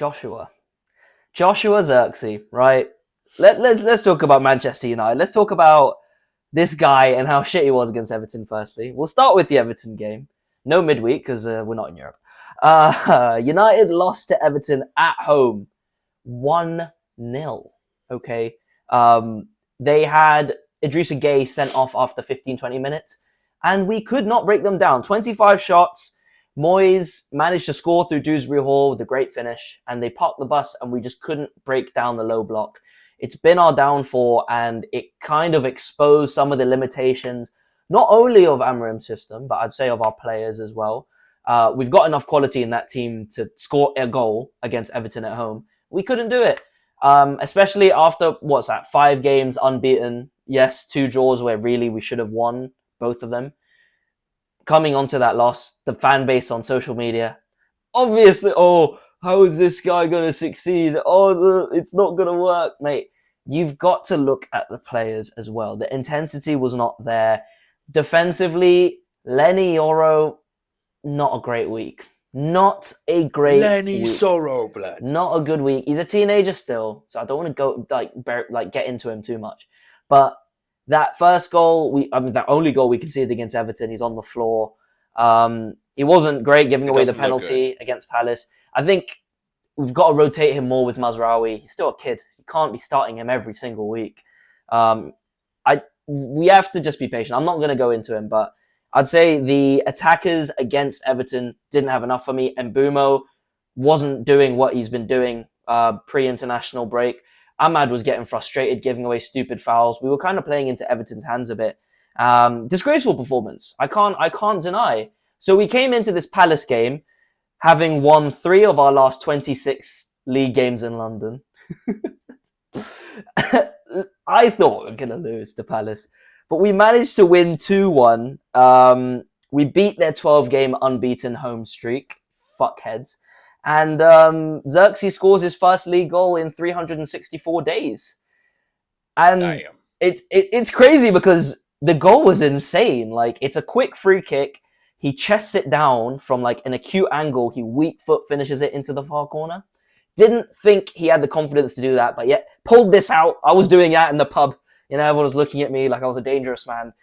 Joshua Zirkzee, right? Let's talk about Manchester United. Let's talk about this guy and how shit he was against Everton. Firstly, we'll start with the Everton game. No midweek because we're not in Europe. United lost to Everton at home, 1-0. Okay, they had Idrissa Gueye sent off after 15-20 minutes, and we could not break them down. 25 shots. Moyes managed to score through Dewsbury Hall with a great finish, and they parked the bus, and we just couldn't break down the low block. It's been our downfall, and it kind of exposed some of the limitations, not only of Amorim's system, but I'd say of our players as well. We've got enough quality in that team to score a goal against Everton at home. We couldn't do it, especially after, 5 games unbeaten. Yes, 2 draws where really we should have won both of them. Coming onto that loss, the fan base on social media, obviously, how is this guy going to succeed? It's not going to work, mate. You've got to look at the players as well. The intensity was not there. Defensively, Lenny Yoro, not a great week. Not a great Lenny week. Sorrow, blood. Not a good week. He's a teenager still, so I don't want to go get into him too much. But that first goal, that only goal we conceded against Everton, he's on the floor. He wasn't great giving away the penalty against Palace. I think we've got to rotate him more with Mazraoui. He's still a kid. You can't be starting him every single week. We have to just be patient. I'm not going to go into him, but I'd say the attackers against Everton didn't have enough for me. And Mbeumo wasn't doing what he's been doing pre-international break. Ahmad was getting frustrated, giving away stupid fouls. We were kind of playing into Everton's hands a bit. Disgraceful performance. I can't deny. So we came into this Palace game having won 3 of our last 26 league games in London. I thought we were going to lose to Palace, but we managed to win 2-1. We beat their 12-game unbeaten home streak. Fuckheads. And Zirkzee scores his first league goal in 364 days. And it's crazy because the goal was insane. Like, it's a quick free kick. He chests it down from an acute angle. He weak foot finishes it into the far corner. Didn't think he had the confidence to do that, but yet pulled this out. I was doing that in the pub. Everyone was looking at me like I was a dangerous man.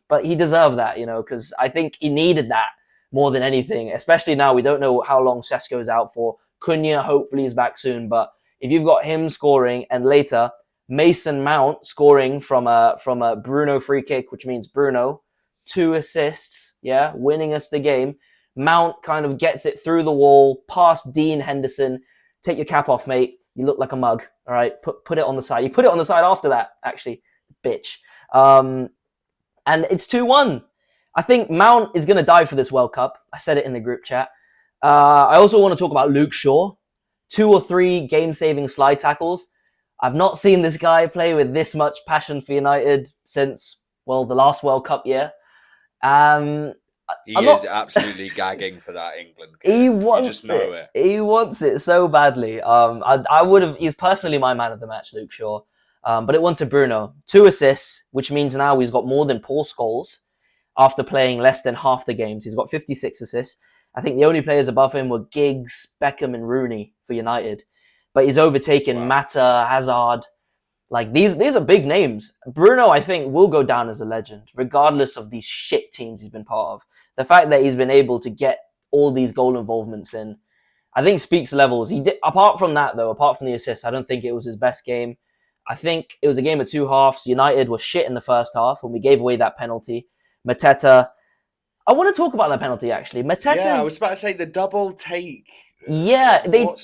But he deserved that, because I think he needed that more than anything, especially now we don't know how long Sesko's out for. Cunha hopefully is back soon, but if you've got him scoring and later Mason Mount scoring from a Bruno free kick, which means Bruno, 2 assists, winning us the game. Mount kind of gets it through the wall, past Dean Henderson. Take your cap off, mate. You look like a mug. All right, put it on the side. You put it on the side after that, actually, bitch. And it's 2-1. I think Mount is going to die for this World Cup. I said it in the group chat. I also want to talk about Luke Shaw. 2 or 3 game-saving slide tackles. I've not seen this guy play with this much passion for United since, the last World Cup year. He is absolutely gagging for that England kit. He wants you just know it. He wants it so badly. He's personally my man of the match, Luke Shaw. But it went to Bruno. 2 assists, which means now he's got more than Paul Scholes after playing less than half the games. He's got 56 assists. I think the only players above him were Giggs, Beckham and Rooney for United. But he's overtaken Mata, Hazard. These are big names. Bruno, I think, will go down as a legend, regardless of these shit teams he's been part of. The fact that he's been able to get all these goal involvements in, I think speaks levels. Apart from that, though, apart from the assists, I don't think it was his best game. I think it was a game of 2 halves. United was shit in the first half when we gave away that penalty. Mateta, I want to talk about that penalty, actually. I was about to say the double take. Yeah, about?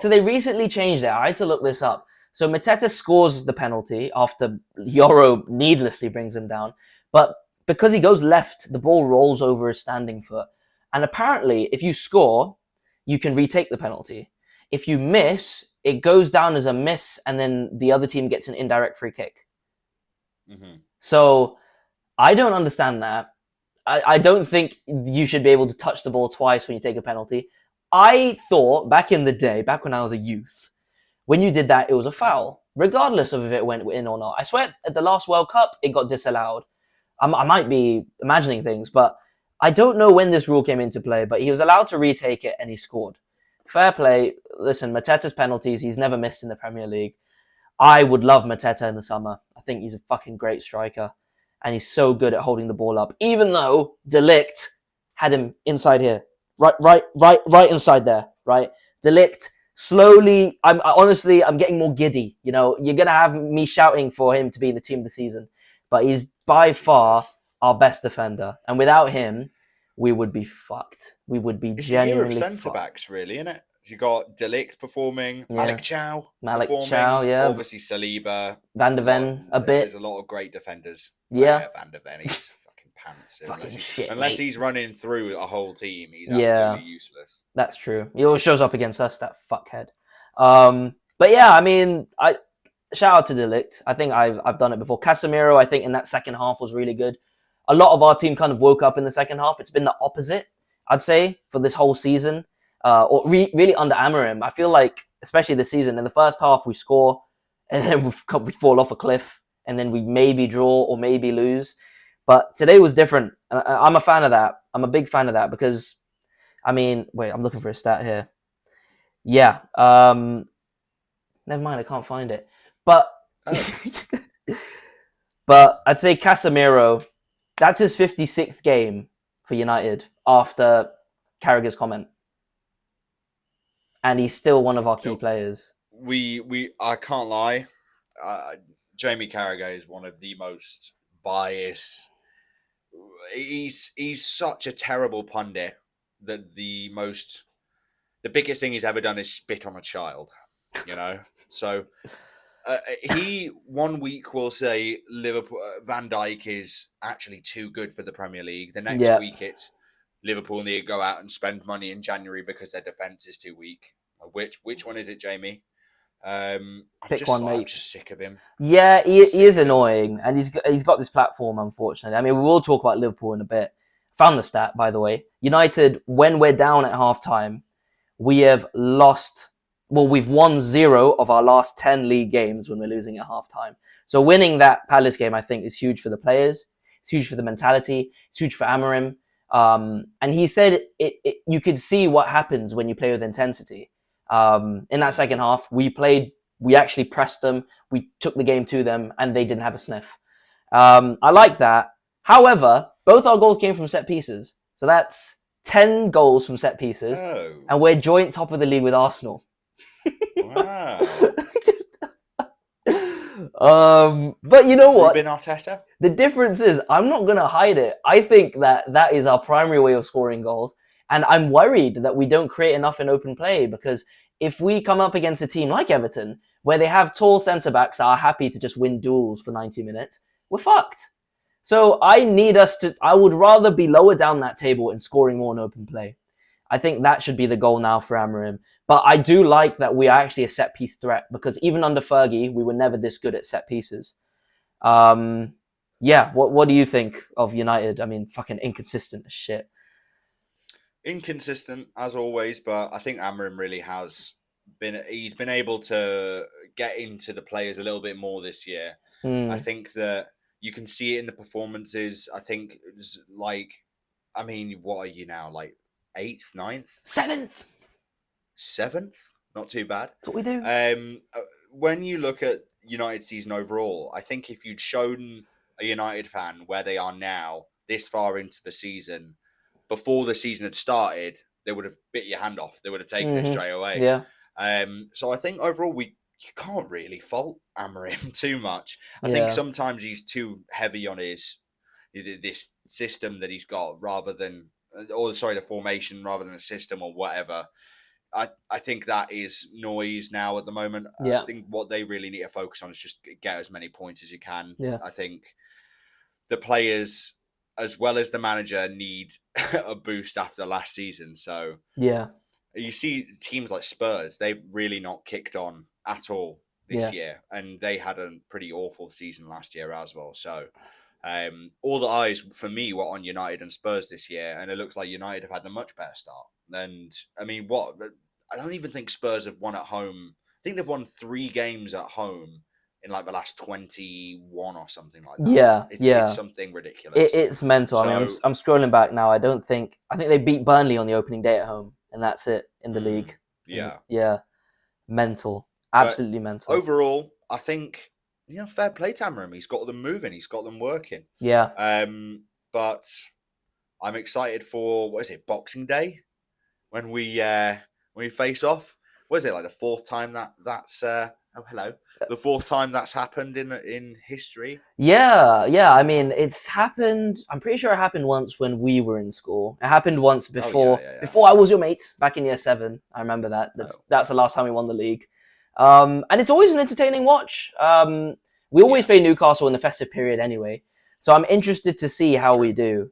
So they recently changed it. I had to look this up. So Mateta scores the penalty after Yoro needlessly brings him down. But because he goes left, the ball rolls over his standing foot. And apparently, if you score, you can retake the penalty. If you miss, it goes down as a miss, and then the other team gets an indirect free kick. Mm-hmm. So I don't understand that. I don't think you should be able to touch the ball twice when you take a penalty. I thought back in the day, back when I was a youth, when you did that, it was a foul, regardless of if it went in or not. I swear at the last World Cup, it got disallowed. I might be imagining things, but I don't know when this rule came into play, but he was allowed to retake it and he scored. Fair play. listen, Mateta's penalties, he's never missed in the Premier League. I would love Mateta in the summer. I think he's a fucking great striker. And he's so good at holding the ball up. Even though De Ligt had him inside here. Right inside there, right? De Ligt slowly, I'm getting more giddy. You know, you're going to have me shouting for him to be in the team of the season. But he's by far our best defender. And without him, we would be fucked. We would be it's genuinely the year of centre-backs, really, isn't it? You got De Ligt performing, Yeah. Malik Chow performing, yeah. obviously Saliba. Van de Ven, a bit. There's a lot of great defenders. Yeah. Van de Ven, he's fucking pants. Fucking unless he's running through a whole team, he's absolutely useless. That's true. He always shows up against us, that fuckhead. But yeah, I mean, shout out to De Ligt. I think I've done it before. Casemiro, I think in that second half was really good. A lot of our team kind of woke up in the second half. It's been the opposite, I'd say, for this whole season. Really under Amorim. I feel like, especially this season, in the first half we score and then we fall off a cliff and then we maybe draw or maybe lose. But today was different. I'm a fan of that. I'm a big fan of that because, I mean, wait, I'm looking for a stat here. Yeah. Never mind, I can't find it. But, but I'd say Casemiro, that's his 56th game for United after Carragher's comment. And he's still one of our key players. I can't lie. Jamie Carragher is one of the most biased. He's such a terrible pundit that the biggest thing he's ever done is spit on a child. You know, so he one week will say Liverpool Van Dijk is actually too good for the Premier League. The next week it's Liverpool need to go out and spend money in January because their defense is too weak. Which one is it, Jamie? I'm just sick of him. Yeah, he is annoying, and he's got this platform, unfortunately. I mean, we will talk about Liverpool in a bit. Found the stat, by the way. United, when we're down at halftime, we have lost. Well, we've won 0 of our last 10 league games when we're losing at halftime. So winning that Palace game, I think, is huge for the players. It's huge for the mentality. It's huge for Amorim. And he said you could see what happens when you play with intensity. In that second half, we actually pressed them. We took the game to them and they didn't have a sniff. I like that. However, both our goals came from set pieces. So that's 10 goals from set pieces. Oh. And we're joint top of the league with Arsenal. Wow. But you know what? Ruben Arteta? The difference is, I'm not going to hide it. I think that is our primary way of scoring goals. And I'm worried that we don't create enough in open play because if we come up against a team like Everton, where they have tall centre-backs that are happy to just win duels for 90 minutes, we're fucked. So I would rather be lower down that table and scoring more in open play. I think that should be the goal now for Amorim. But I do like that we are actually a set-piece threat because even under Fergie, we were never this good at set pieces. Yeah, what do you think of United? I mean, fucking inconsistent as shit. Inconsistent as always, but I think Amorim really he's been able to get into the players a little bit more this year. I think that you can see it in the performances. I think it's like, I mean, what are you now? Like 8th, 9th? 7th? Not too bad. That's what we do. When you look at United season overall, I think if you'd shown a United fan where they are now, this far into the season, before the season had started, they would have bit your hand off. They would have taken it straight away. Yeah. So I think overall you can't really fault Amorim too much. I think sometimes he's too heavy on this system that he's got the formation rather than a system or whatever. I think that is noise now at the moment. Yeah. I think what they really need to focus on is just get as many points as you can. Yeah. I think the players, as well as the manager, need a boost after last season. So yeah, you see teams like Spurs, they've really not kicked on at all this year. And they had a pretty awful season last year as well. So all the eyes for me were on United and Spurs this year. And it looks like United have had a much better start. And I mean, I don't even think Spurs have won at home. I think they've won 3 games at home in like the last 21 or something like that. Yeah, it's something ridiculous. It's mental. I mean, I'm scrolling back now. I think they beat Burnley on the opening day at home, and that's it in the league. Yeah. Yeah. Mental. But Absolutely mental. overall, I think, fair play to Amorim. He's got them moving. He's got them working. Yeah. But I'm excited for, what is it, Boxing Day, when we face off. What is it, like the fourth time that's oh, hello, the fourth time that's happened in history? Yeah, yeah. I Something like mean, that. it's happened. I'm pretty sure it happened once when we were in school. It happened once Oh yeah, before yeah, yeah. before I was your mate back in year 7. I remember that. Oh That's the last time we won the league. And it's always an entertaining watch. We always yeah, play Newcastle in the festive period anyway, so I'm interested to see that's how true. we do.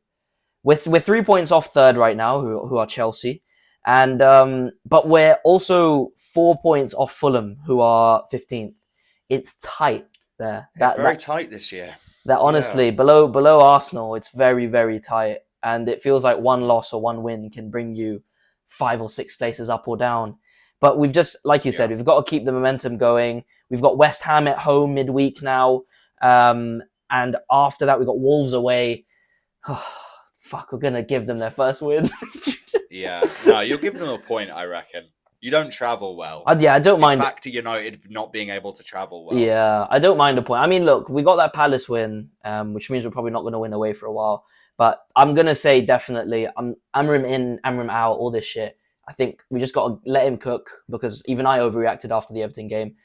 We're 3 points off third right now, who are Chelsea, and but we're also 4 points off Fulham, who are 15th. It's tight there. It's That very that tight this year. that Yeah. honestly below Arsenal, it's very very tight, and it feels like one Mm, loss or one win can bring you 5 or 6 places up or down. But we've just, like you said, yeah. we've got to keep the momentum going. We've got West Ham at home midweek now, and after that we've got Wolves away. Fuck, we're gonna give them their first win. Yeah. No, you'll give them a point, I reckon. You don't travel well. Yeah, I don't It's mind. back to United not being able to travel well. Yeah, I don't mind a point. I mean, look, we got that Palace win, which means we're probably not going to win away for a while. But I'm gonna say definitely, Amram in, Amram out, all this shit. I think we just got to let him cook, because even I overreacted after the Everton game.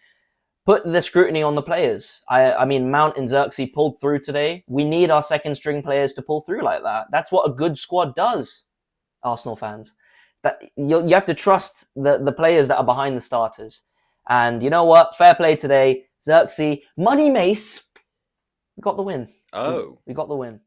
Put the scrutiny on the players. I mean, Mount and Zirkzee pulled through today. We need our second string players to pull through like that. That's what a good squad does, Arsenal fans. That you have to trust the players that are behind the starters. And you know what? Fair play today. Zirkzee, Money Mace, we got the win. Oh. We got the win.